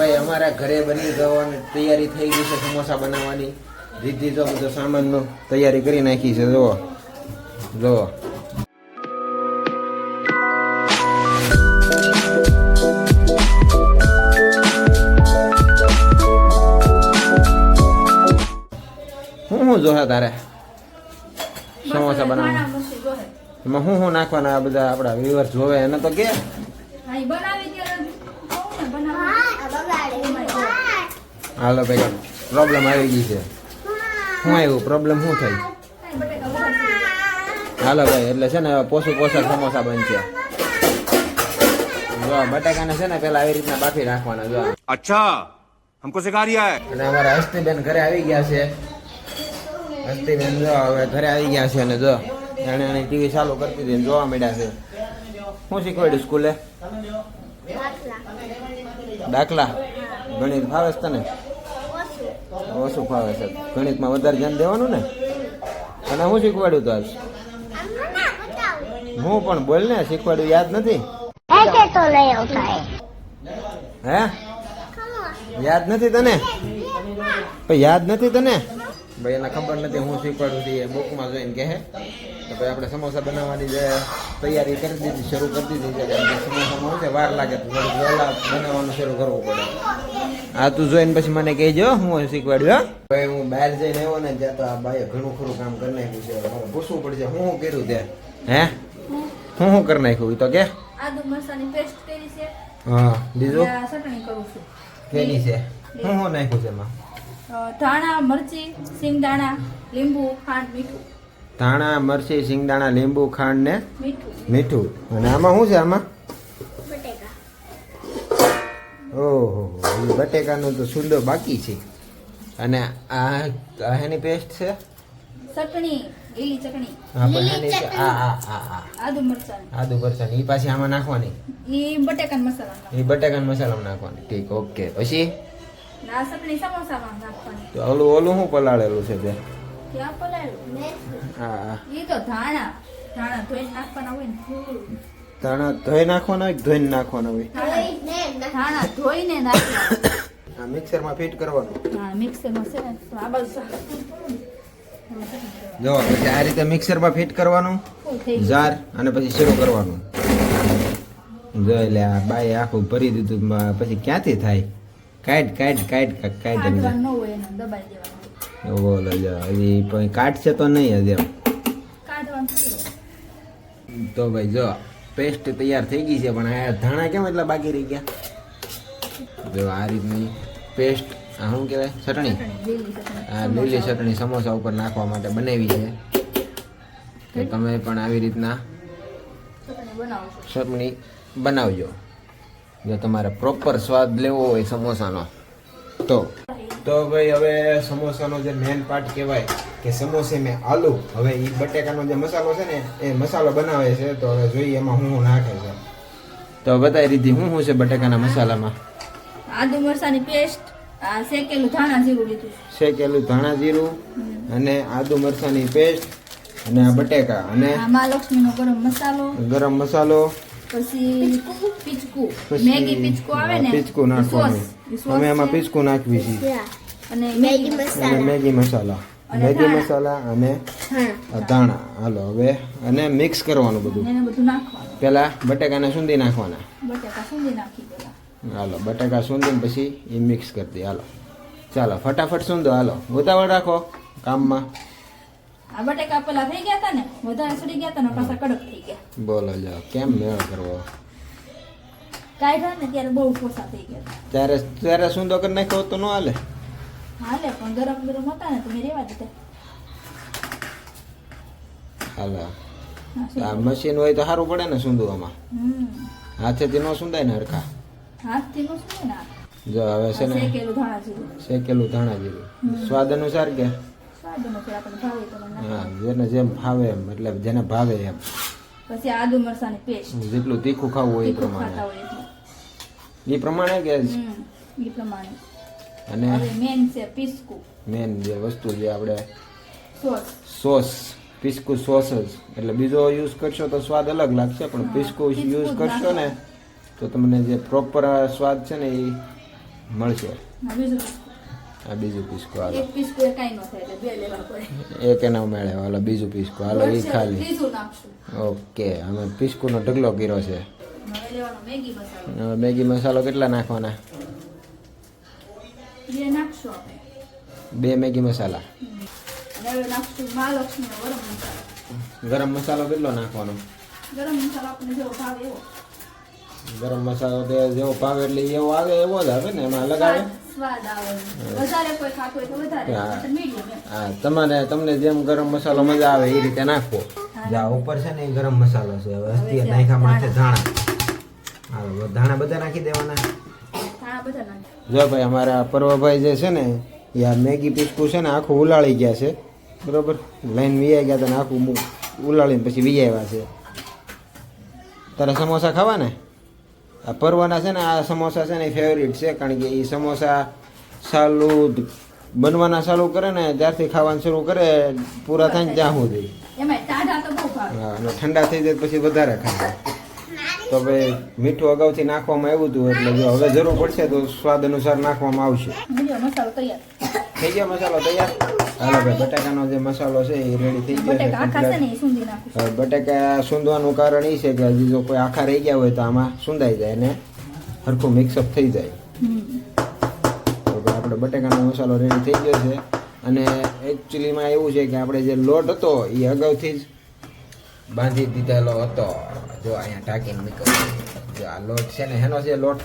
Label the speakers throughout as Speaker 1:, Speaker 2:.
Speaker 1: ભાઈ અમારા ઘરે બની જવાની તૈયારી થઈ ગઈ છે સમોસા બનાવવાની. રીતિ તો બધો સામાનનો તૈયારી કરી નાખી છે. જુઓ જુઓ શું જોહે તારે સમોસા બનાવવા? એમાં શું નાખવાના? આ બધા આપણા વ્યુઅર્સ જોવે એને તો કે હાલો ભાઈ પ્રોબ્લેમ આવી ગઈ છે. શું આવ્યું પ્રોબ્લેમ? શું થઈ? હાલો ભાઈ એટલે છે ને પોષક સમોસા બનશે. જો બટાકાને છે ને પેલા આવી રીતના બાફી રાખવાના. જો
Speaker 2: અચ્છા हमको सिखा रिया है.
Speaker 1: અને અમારા હસ્તીબેન ઘરે આવી ગયા છે. હસ્તીબેન જો હવે ઘરે આવી ગયા છે. અને જો એને ટીવી ચાલુ કરતી હતી જોવા મળ્યા છે. શું શીખવાડ્યું સ્કૂલે? દાખલા. ગણિત ફાવે છે તને? ઓછું ફાવે છે. ગણિતમાં વધારે ધ્યાન દેવાનું ને. અને શું શીખવાડ્યું તો આજ? હું પણ બોલ ને શીખવાડ્યું યાદ નથી? હે યાદ નથી તને? યાદ નથી તને? ભાઈ એને ખબર નથી હું શીખવાડું છું. એ બુકમાં જોઈને કહે તો ભાઈ આપણે સમોસા બનાવવાની જે તૈયારી કરી દીધી, શરૂ કરી દીધી છે. સમોસામાં શું છે વાર લાગે તો થોડુંક વહેલા બનાવવાનું શરૂ કરવું પડે. આ તું જોઈને પછી મને કહેજો હું શીખવાડ્યું. ભાઈ હું બહાર જઈને આવ્યો ને ત્યાં તો આ ભાઈએ ઘણું ખરું કામ કરી નાખ્યું છે. મારે પૂછવું પડશે હું કર્યું તે. હે હું કરી નાખ્યું તો કે?
Speaker 3: આદુ મરચાની પેસ્ટ કરી છે.
Speaker 1: હા બીજું
Speaker 3: ચટણી કરું છું.
Speaker 1: કેની છે? હું નાખ્યું છે એમાં?
Speaker 3: ધાણા મરચી સિંગદાણા લીંબુ ખાંડ મીઠું.
Speaker 1: ધાણા મરચી સિંગદાણા લીંબુ ખાંડ ને
Speaker 3: મીઠું.
Speaker 1: અને આમાં શું છે? આમાં ઓહો બટેકાનો તો સુંદો બાકી છે. અને આ એની પેસ્ટ છે
Speaker 3: ચટણી લીલી ચટણી.
Speaker 1: હા પણ એની છે
Speaker 3: આદુ મરચાની.
Speaker 1: આદુ મરચાની એ પાછી આમાં નાખવાની.
Speaker 3: એ બટેકાનો મસાલા.
Speaker 1: એ બટેકાનો મસાલો નાખવાની. ઠીક ઓકે. પછી
Speaker 3: આ ચટણી સમોસામાં નાખવાની.
Speaker 1: તો ઓલું શું પલાળેલું છે તે?
Speaker 3: ક્યાં પલાળ્યું?
Speaker 1: હા
Speaker 3: એ તો ધાણા ધોઈને નાખવાના હોય ને.
Speaker 1: ધાણા ધોઈ નાખવાના હોય કે ધોઈને નાખવાના હોય?
Speaker 3: ધાણા ધોઈને નાખવાના.
Speaker 1: આ મિક્સરમાં ફિટ કરવાનું.
Speaker 3: હા મિક્સરમાં છે ને આ બાજુ
Speaker 1: જો પછી આ રીતે મિક્સરમાં ફિટ કરવાનું જાર અને પછી શરૂ કરવાનું. જોઈ લે આ બાઈ આખું ભરી દીધું પછી ક્યાંથી થાય? કાઢ
Speaker 3: ન હોય એને દબાઈ દેવાનું.
Speaker 1: બોલો જો હજી પણ કાઢશે તો નહીં હજી.
Speaker 3: કાઢવાનું
Speaker 1: તો ભાઈ જો પેસ્ટ તૈયાર થઈ ગઈ છે. પણ આ ધાણા કેમ એટલા બાકી રહી ગયા? જો આ રીતની પેસ્ટ આ શું કહેવાય? ચટણી. આ લીલી ચટણી સમોસા ઉપર નાખવા માટે બનાવી છે. તો તમે પણ આવી રીતના ચટણી બનાવજો જો તમારે પ્રોપર સ્વાદ લેવો હોય સમોસાનો. તો ભાઈ હવે સમોસાનો જે મેન પાર્ટ કહેવાય કે સમોસે મેં આલુ. હવે એ બટેકાનો જે મસાલો છે ને એ મસાલો બનાવે છે. તો હવે જોઈએ એમાં શું નાખે છે. તો બતાવી દીધી શું છે બટેકાના મસાલામાં?
Speaker 3: આદુ મરચાની પેસ્ટ, શેકેલું ધાણા જીરું લીધું.
Speaker 1: શેકેલું ધાણા જીરું અને આદુ મરચાની પેસ્ટ અને આ બટેકા અને
Speaker 3: મહાલક્ષ્મીનો ગરમ મસાલો. પછી પીચકું મેગી પીચકું આવે ને
Speaker 1: પીચકું નાખવાનું. અમે એમાં પીચકું નાખવી છે.
Speaker 3: અને મેગી
Speaker 1: મસાલા અને ધાણા. હાલો હવે અને મિક્સ કરવાનું બધું.
Speaker 3: એને બધું નાખવાનું.
Speaker 1: પેલા બટેકાને સૂંધી નાખવાના.
Speaker 3: બટેકા સૂંધી નાખી પેલા.
Speaker 1: હાલો બટેકા સૂંધીને પછી એ મિક્સ કરી દઈએ. હાલો ચાલો ફટાફટ સૂંધો. હાલો ઉતાવળ રાખો કામમાં.
Speaker 3: આ બટેકા પેલા થઈ ગયા હતા ને વધારે સડી ગયા હતા ને પાછા કડક થઈ ગયા.
Speaker 1: બોલો જાઓ કેમ મેળ કરવો?
Speaker 3: કાઢ્યા ને ત્યારે બહુ પોસા થઈ ગયા.
Speaker 1: ત્યારે સૂંધો કરી નાખ્યો તો ન હાલે?
Speaker 3: હાલે પણ ગરમ હતા ને તો મેં રેવા દીધા.
Speaker 1: હાલો આ મશીન હોય તો સારું પડે ને સૂંધવામાં. હાથેથી ન સૂંધાય ને હરખા?
Speaker 3: હાથથી નો સૂંધે ને.
Speaker 1: જો હવે છે ને શેકેલું ધાણા જીરું સ્વાદ અનુસાર કે હા જેને જેમ ફાવે એમ એટલે જેને ભાવે એમ.
Speaker 3: પછી આદુ મરચાની પેસ્ટ
Speaker 1: જેટલું તીખું ખાવું હોય એ પ્રમાણે કે
Speaker 3: એ પ્રમાણે.
Speaker 1: અને
Speaker 3: મેન છે પીસકું.
Speaker 1: મેન જે વસ્તુ જે આપણે સોસ પીસકું સોસ જ. એટલે બીજો યુઝ કરશો તો સ્વાદ અલગ લાગશે પણ પીસકું યુઝ કરશો ને તો તમને જે પ્રોપર સ્વાદ છે ને એ મળશે.
Speaker 3: હા, બીજું પિચકું.
Speaker 1: આ બીજું પીસકું હાલો.
Speaker 3: એક પિચકું એ કાંઈ ન થાય એટલે બે લેવા પડે.
Speaker 1: એક એના મેળે હાલો બીજું પીસકું હાલો એ ખાલી.
Speaker 3: ત્રીજું નાખશું.
Speaker 1: ઓકે અમે પીસકુનો ઢગલો કર્યો છે.
Speaker 3: હવે લેવાનો મેગી મસાલો.
Speaker 1: હવે મેગી મસાલો કેટલા નાખવાના?
Speaker 3: બે નાખશું આપણે.
Speaker 1: 2 મેગી મસાલા.
Speaker 3: અને હવે નાખશું મહાલક્ષ્મીનો ગરમ મસાલો.
Speaker 1: ગરમ મસાલો કેટલો નાખવાનો?
Speaker 3: ગરમ મસાલો આપણે જેવો ભાવે એવો.
Speaker 1: ગરમ મસાલો તે જેવો ભાવે એટલે એવો આવે એવો જ આવે ને એમાં લગાવે.
Speaker 3: સ્વાદ આવે. વધારે કોઈ ખાતું હોય તો વધારે,
Speaker 1: હા.
Speaker 3: નહીંતર medium એમ.
Speaker 1: હા તમને જેમ ગરમ મસાલો મજા આવે એ રીતે નાખો. જા ઉપર છે ને એ ગરમ મસાલો છે. હવે અત્યારે નાખ્યા માથે ધાણા. હાલો ધાણા બધા નાખી દેવાના.
Speaker 3: ધાણા બધા નાખી.
Speaker 1: જો ભાઈ અમારા પર્વભાઈ જે છે ને એ આ મેગી પીસકું છે ને આખું ઉલાળી ગયા છે બરોબર. લાઈન વીઆઈ ગયા હતા ને આખું ઉલાળીને પછી વીઆવ્યા છે. તારે સમોસા ખાવા ને? આ પર્વના છે ને આ સમોસા છે ને એ ફેવરિટ છે કારણ કે એ સમોસા બનવાના ચાલુ કરે ને ત્યારથી ખાવાનું શરૂ કરે પૂરા થાય ને ત્યાં સુધી.
Speaker 3: એમાંય ટાઢા તો બહુ ભાવે.
Speaker 1: હા અને ઠંડા થઈ જાય પછી વધારે ખાય. તો ભાઈ મીઠું અગાઉથી નાખવામાં આવ્યું હતું એટલે જો હવે જરૂર પડશે તો સ્વાદ અનુસાર નાખવામાં આવશે.
Speaker 3: બીજો મસાલો તૈયાર.
Speaker 1: થઈ ગયો મસાલો તૈયાર? હાલો ભાઈ બટાકાનો જે મસાલો છે એ રેડી થઈ ગયો
Speaker 3: બટેકા આખા છે
Speaker 1: છે.
Speaker 3: ને એ સૂંધી નાખું.
Speaker 1: હવે બટાકા સૂંધવાનું કારણ એ છે કે હજી જો કોઈ આખા રહી ગયા હોય તો આમાં સૂંધાઈ જાય ને હરખું મિક્સઅપ થઈ જાય. તો ભાઈ આપણે બટાકાનો મસાલો રેડી થઈ ગયો છે. અને એકચ્યુઅલીમાં એવું છે કે આપણે જે લોટ હતો એ અગાઉથી જ બાંધી દીધેલો હતો. જો અહીંયા ઢાંકીને નીકળ્યો. જો આ લોટ છે ને એનો છે લોટ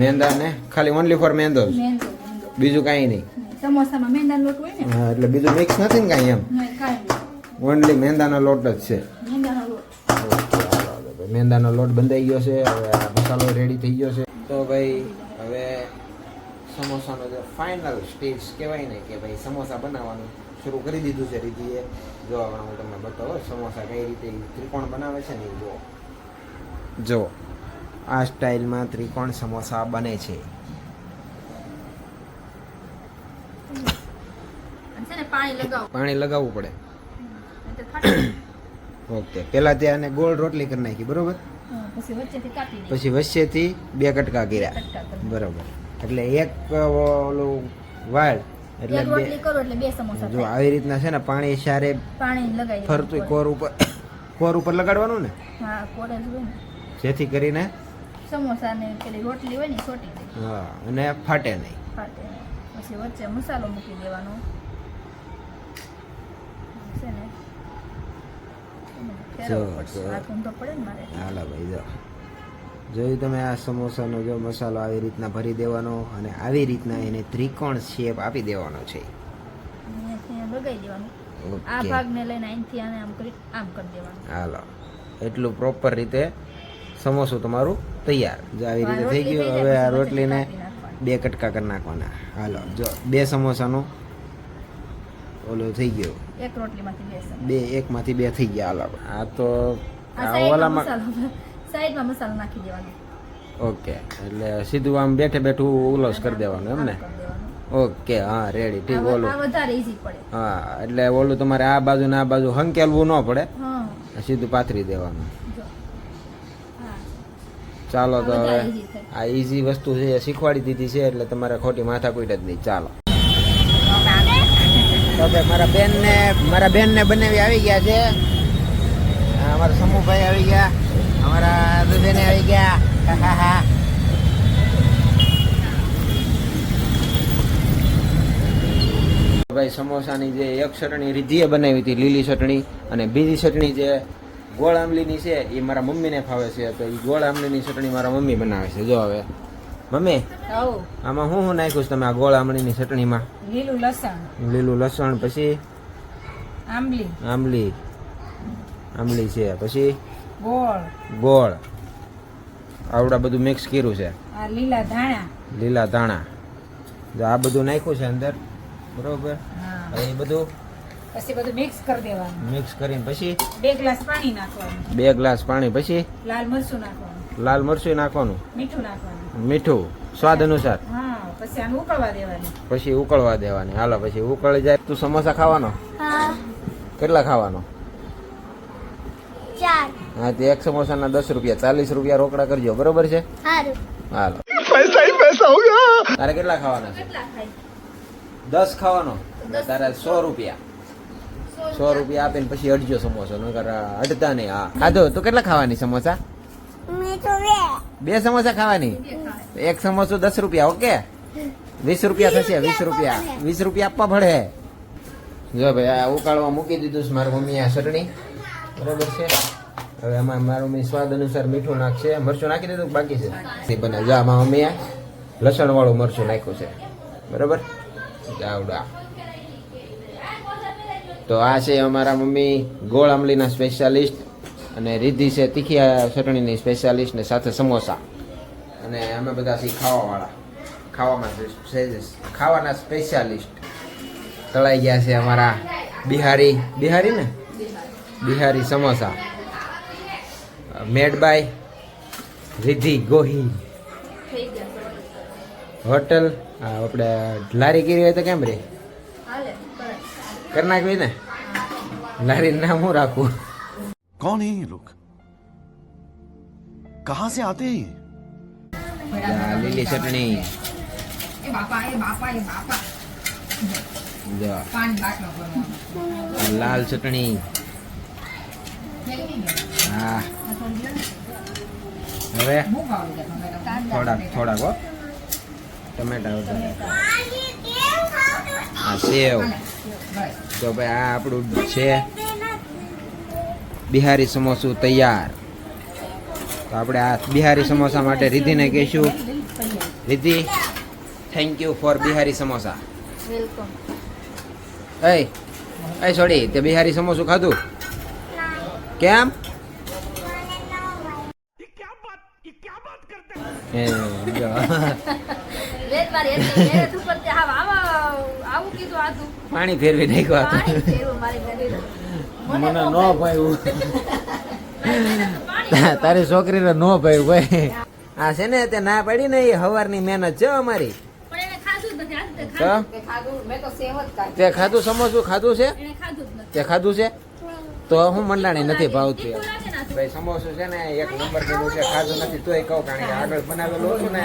Speaker 1: મેંદા ને ખાલી ઓનલી ફોર મેંદો જ,
Speaker 3: મેંદો.
Speaker 1: બીજું કાંઈ નહીં.
Speaker 3: સમોસામાં મેંદાનો લોટ હોય ને?
Speaker 1: હા એટલે બીજું મિક્સ નથી ને કાંઈ એમ,
Speaker 3: નહીં, કાંઈ નહીં.
Speaker 1: ઓનલી મેંદાનો લોટ જ છે.
Speaker 3: મેંદાનો લોટ.
Speaker 1: મેંદાનો લોટ બંધાઈ ગયો છે. હવે આ મસાલો રેડી થઈ ગયો છે. તો ભાઈ હવે સમોસાનો જે ફાઇનલ સ્ટેજ કહેવાય ને કે ભાઈ સમોસા બનાવવાનું શરૂ કરી દીધું છે રીતિએ. જો હવે હું તમને બતાવો સમોસા કઈ રીતે ત્રિકોણ બનાવે છે ને જો આ સ્ટાઇલમાં ત્રિકોણ સમોસા બને છે.
Speaker 3: અને છે ને પાણી લગાવો.
Speaker 1: પાણી લગાવવું પડે.
Speaker 3: નહીંતર ફાટી
Speaker 1: ઓકે પહેલાં ત્યાં આને ગોળ રોટલી કરી નાખી બરોબર.
Speaker 3: જાય. પછી વચ્ચેથી કાપી દઈએ.
Speaker 1: પછી વચ્ચેથી 2 કટકા કર્યા
Speaker 3: કટકા કરી.
Speaker 1: બરોબર. એટલે એક ઓલું વાળ એટલે
Speaker 3: એક રોટલી કરો એટલે બે સમોસા
Speaker 1: જો
Speaker 3: થાય.
Speaker 1: આવી રીતના છે ને પાણી સારે
Speaker 3: પાણી લગાવી
Speaker 1: ફરતું
Speaker 3: દેવાનું.
Speaker 1: કોર ઉપર લગાડવાનું ને
Speaker 3: હા, કોર જ હોય ને.
Speaker 1: જેથી કરીને
Speaker 3: સમોસાને પેલી રોટલી હોય ને ઈ ચોંટી જાય.
Speaker 1: હા અને ફાટે નહીં.
Speaker 3: ફાટે નહીં. પછી વચ્ચે મસાલો મૂકી દેવાનો છે ને. ફેરવવો પડશે.
Speaker 1: જો.
Speaker 3: હાથ ઊંધો પડે ને મારે.
Speaker 1: હાલો ભાઈ જો જોયું તમે આ સમોસાનો જો મસાલો આવી રીતના ભરી દેવાનો અને આવી રીતના એને ત્રિકોણ શેપ આપી દેવાનો છે.
Speaker 3: અહીંયાથી અહીંયા લગાવી દેવાનું. આ
Speaker 1: ઓકે
Speaker 3: ભાગને લઈને અહીંથી આને આમ કરી દેવાનું.
Speaker 1: હાલો એટલું પ્રોપર રીતે સમોસું તમારું તૈયાર. જો આવી રીતે થઈ ગયું. હવે આ રોટલીને 2 કટકા કરી નાખવાના. હાલો જો 2 સમોસાનું ઓલું થઈ ગયું.
Speaker 3: એક રોટલીમાંથી બે સમોસા.
Speaker 1: એકમાંથી 2 થઈ ગયા. હાલો આ તો
Speaker 3: આ
Speaker 1: આ
Speaker 3: સાઈડમાં
Speaker 1: ઓલામાં
Speaker 3: સાઈડમાં મસાલો નાખી દેવાનો.
Speaker 1: ઓકે એટલે સીધું આમ બેઠું ઉલોસ કરી દેવાનું એમ ને?
Speaker 3: કરી દેવાનું.
Speaker 1: ઓકે હા રેડી ઠીક. ઓલું
Speaker 3: આ વધારે ઈઝી પડે.
Speaker 1: હા એટલે ઓલું તમારે આ બાજુ ને આ બાજુ હંકેલવું ન પડે,
Speaker 3: હા,
Speaker 1: સીધું પાથરી દેવાનું.
Speaker 3: જો. હા.
Speaker 1: ચાલો તો
Speaker 3: આ
Speaker 1: હવે
Speaker 3: વધારે easy થાય.
Speaker 1: આ ઈઝી વસ્તુ છે એ શીખવાડી દીધી છે એટલે તમારે ખોટી માથાકૂટ જ નહીં. ચાલો તો ભાઈ મારા બેનને બનાવી આવી ગયા છે. અમારા સમૂહભાઈ આવી ગયા, અમારા બેને આવી ગયા. ભાઈ સમોસાની જે એક ચટણી રીધિએ બનાવી હતી લીલી ચટણી, અને બીજી ચટણી જે ગોળ આંબલીની છે એ મારા મમ્મીને ફાવે છે. તો એ ગોળ આંબલીની ચટણી મારા મમ્મી બનાવે છે. જો હવે મમ્મી
Speaker 3: આવો.
Speaker 1: આમાં શું નાખ્યું છે તમે આ ગોળ આંબલીની ચટણીમાં?
Speaker 3: લીલું લસણ,
Speaker 1: લીલું લસણ, પછી
Speaker 3: આંબલી,
Speaker 1: આંબલી છે, પછી
Speaker 3: ગોળ,
Speaker 1: ગોળ, આવડા બધું મિક્સ કર્યું છે.
Speaker 3: આ લીલા ધાણા.
Speaker 1: જો આ બધું નાખ્યું છે અંદર બરોબર.
Speaker 3: હા.
Speaker 1: હવે એ બધું
Speaker 3: પછી બધું મિક્સ કરી દેવાનું.
Speaker 1: મિક્સ કરીને પછી
Speaker 3: 2 ગ્લાસ પાણી નાખવાનું.
Speaker 1: 2 ગ્લાસ પાણી, પછી
Speaker 3: લાલ મરચું નાખવાનું.
Speaker 1: લાલ મરચું નાખવાનું,
Speaker 3: મીઠું નાખવાનું.
Speaker 1: મીઠું સ્વાદ અનુસાર,
Speaker 3: હા, પછી આને ઉકળવા દેવાની.
Speaker 1: પછી ઉકળવા દેવાની. હાલો પછી ઉકળી જાય. તું સમોસા ખાવાનો? કેટલા ખાવાનો?
Speaker 4: 4.
Speaker 1: હા તે એક સમોસાના 10 રૂપિયા, 40 રૂપિયા રોકડા કરજો બરોબર છે?
Speaker 4: સારું.
Speaker 1: હાલો.
Speaker 2: पैसा ही पैसा
Speaker 1: તારે કેટલા ખાવાના છે?
Speaker 3: કેટલા ખાય?
Speaker 1: 10 ખાવાનો.
Speaker 3: 10
Speaker 1: તારે 100 રૂપિયા. 100 રૂપિયા આપીને પછી અડજો સમોસો, નકર અડતા નહીં. હા ખાધો તો કેટલા ખાવાની સમોસા? 2 સમોસા ખાવાની. એક સમોસો 10 રૂપિયા. ઓકે, 20 રૂપિયા થશે. 20 રૂપિયા 20 રૂપિયા આપવા પડે. જો ભાઈ આ ઉકાળવા મૂકી દીધું છે મારી મમ્મી આ ચટણી, બરાબર છે. હવે આમાં મારી મમ્મી સ્વાદ અનુસાર મીઠું નાખશે. મરચું નાખી દીધું કે બાકી છે? બને જો આમાં મમ્મીએ લસણ વાળું મરચું નાખ્યું છે, બરાબર. જાવડા તો આ છે અમારા મમ્મી ગોળ આમલીના સ્પેશિયાલિસ્ટ, અને રિદ્ધિ છે તીખી ચટણીની સ્પેશિયાલિસ્ટ, ને સાથે સમોસા. અને અમે બધા છીએ ખાવાવાળા, ખાવાના સ્પેશિયાલિસ્ટ. તળાઈ ગયા છે અમારા બિહારી સમોસા, મેડ બાય રિદ્ધિ ગોહિલ
Speaker 3: થઈ ગયા.
Speaker 1: હોટલ. હા આપણે લારી કરી હોય તો કેમ રે
Speaker 3: હાલે કરે.
Speaker 1: કરી નાખવી ને. લારી નામ હું રાખું?
Speaker 2: कौन है ये लोग? कहां से आते हैं ये?
Speaker 1: આ લીલી ચટણી
Speaker 3: એ બાપા
Speaker 1: જો,
Speaker 3: પાણી બાટલો કરવાનો.
Speaker 1: આ લાલ ચટણી. હા હવે થોડાક હો ટમેટા વધારે. આ સેવ. તો ભાઈ આ આપણું છે બિહારી સમોસું તૈયાર. તો આપણે આ બિહારી સમોસા માટે રિદ્ધિને કહીશું, Riddhi thank you for Bihari samosa.
Speaker 3: Welcome.
Speaker 1: એ છોડી, તે બિહારી સમોસું ખાધું? કેમ? જો.
Speaker 3: વેદ મારી એટલે મેરે તું પર આવું કીધું આતું.
Speaker 1: પાણી ફેરવી નાખ્યું હતું.
Speaker 3: પાણી ફેરવું મારી નદીનું.
Speaker 1: મને ન ભાવ્યું. તારી છોકરીને ન ભાવ્યું ભાઈ. આ છે ને તે ના પડી ને એ હવારની મહેનત છે અમારી.
Speaker 3: પણ એને ખાધું જ નથી. આજે તે
Speaker 1: તો
Speaker 3: ખાધું. મેં તો સેવ જ ખાધી.
Speaker 1: તે ખાધું સમોસું ખાધું છે?
Speaker 3: એને ખાધું જ નથી.
Speaker 1: તે ખાધું છે તો હું મંડાણી નથી ભાવતી.
Speaker 3: તીખું લાગે ને આ તો.
Speaker 1: ભાઈ સમોસું છે ને એક નંબર જેવું છે, ખાધું નથી તોય કહું, કારણ કે આગળ બનાવેલું હતું ને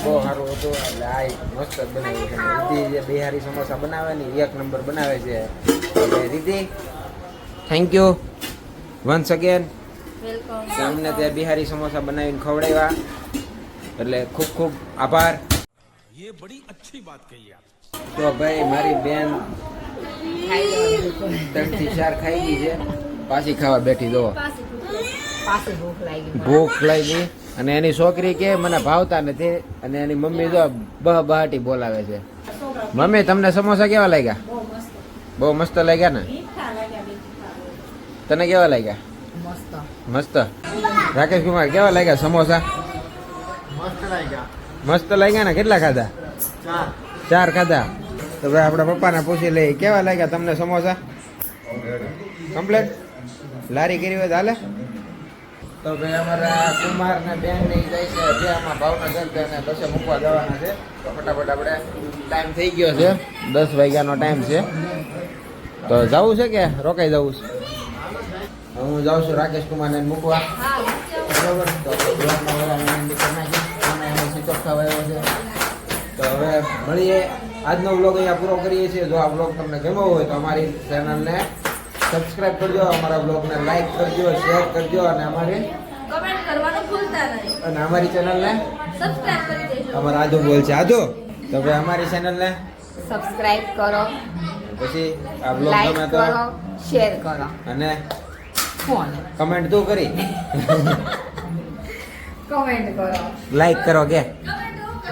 Speaker 1: બહુ સારું હતું. એટલે આ મસ્ત જ બનાવ્યું છે. રિદ્ધિ જે બિહારી સમોસા બનાવે ને એક નંબર બનાવે છે. એટલે Riddhi thank you once again.
Speaker 3: Welcome.
Speaker 1: અમને ત્યાં બિહારી સમોસા બનાવીને ખવડાવ્યા, એટલે ખૂબ ખૂબ આભાર.
Speaker 2: ये बड़ी अच्छी बात कही आप.
Speaker 1: તો ભાઈ મારી બેન 3 થી 4 ખાઈ ગઈ છે, પાછી ખાવા બેઠી. દો
Speaker 3: પાસે ભૂખ લાગી.
Speaker 1: ભૂખ લાગી. અને એની છોકરી કે મને ભાવતા નથી, અને એની મમ્મી જો બહાટી બોલાવે છે. મમ્મી તમને સમોસા કેવા લાગ્યા? બહુ મસ્ત લાગ્યા ને? તને કેવા લાગ્યા? મસ્ત. રાકેશ કુમાર કેવા લાગ્યા સમોસા? મસ્ત લાગ્યા ને? કેટલા ખાધા? 4 ખાધા. તો ભાઈ આપણા પપ્પાને પૂછી લઈએ કેવા લાગ્યા તમને સમોસા? કમ્પ્લેટ. લારી કરી હોય તો હાલે. તો ભાઈ અમારા કુમાર ને બેન ને જાય છે અત્યારમાં ભાવનગર, અને બસે મૂકવા જવાના છે. તો ફટાફટ આપણે ટાઈમ થઈ ગયો છે, 10 વાગ્યાનો ટાઈમ છે. તો જવું છે કે રોકાઈ જવું છે? હું જાઉં છું રાકેશ કુમારને મૂકવા, બરોબર. તો સીટોપ ખાવા આવ્યો છે. તો હવે મળીએ. આજનો વ્લોગ અહીંયા પૂરો કરીએ છીએ. જો આ વ્લોગ તમને ગમ્યો હોય તો અમારી ચેનલને સબસ્ક્રાઇબ કરજો, અમારા વ્લોગને લાઈક કરજો, શેર કરજો, અને અમારી
Speaker 3: કમેન્ટ કરવાનું ભૂલતા નહીં.
Speaker 1: અને અમારી ચેનલને
Speaker 3: સબસ્ક્રાઇબ કરી દેજો.
Speaker 1: અમારા આદુ બોલ છે આદુ. તો ભાઈ અમારી ચેનલને
Speaker 3: સબસ્ક્રાઇબ કરો,
Speaker 1: પછી આ વ્લોગ
Speaker 3: લાઈક
Speaker 1: ગમે તો
Speaker 3: કરો, શેર કરો.
Speaker 1: અને
Speaker 3: ફોન
Speaker 1: કમેન્ટ તું કરી
Speaker 3: કમેન્ટ કરો.
Speaker 1: લાઈક કરો કે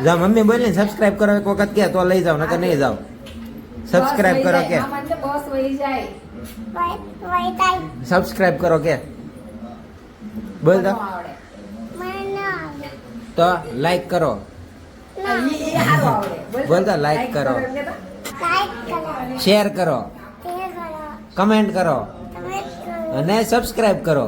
Speaker 1: જા મમ્મી બોલી સબસ્ક્રાઇબ કરો એક વખત કે તો લઈ જાવ, નકર નહીં જાવ. સબસ્ક્રાઇબ કરો કે
Speaker 3: બસ વહી જાય.
Speaker 1: સબસ્ક્રાઇબ કરો કે બોલ તો.
Speaker 3: આવડે.
Speaker 1: તો લાઈક કરો.
Speaker 3: ઈ હારું આવડે.
Speaker 1: બોલ તો લાઈક કરો, શેર કરો, કમેન્ટ કરો અને સબસ્ક્રાઇબ કરો.